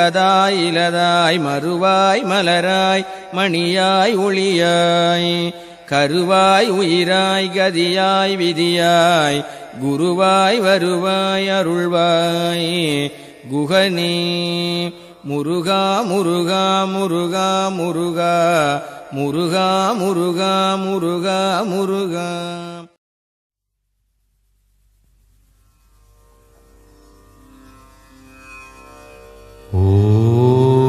உளதாய் இலதாய் மறுவாய் மலராய் மணியாய் ஒளியாய் கருவாய் உயிராய் கதியாய் விதியாய் குருவாய் வருவாய் அருள்வாய் குகனே முருகா முருகா முருகா முருகா முருகா முருகா முருகா முருகா. ஓ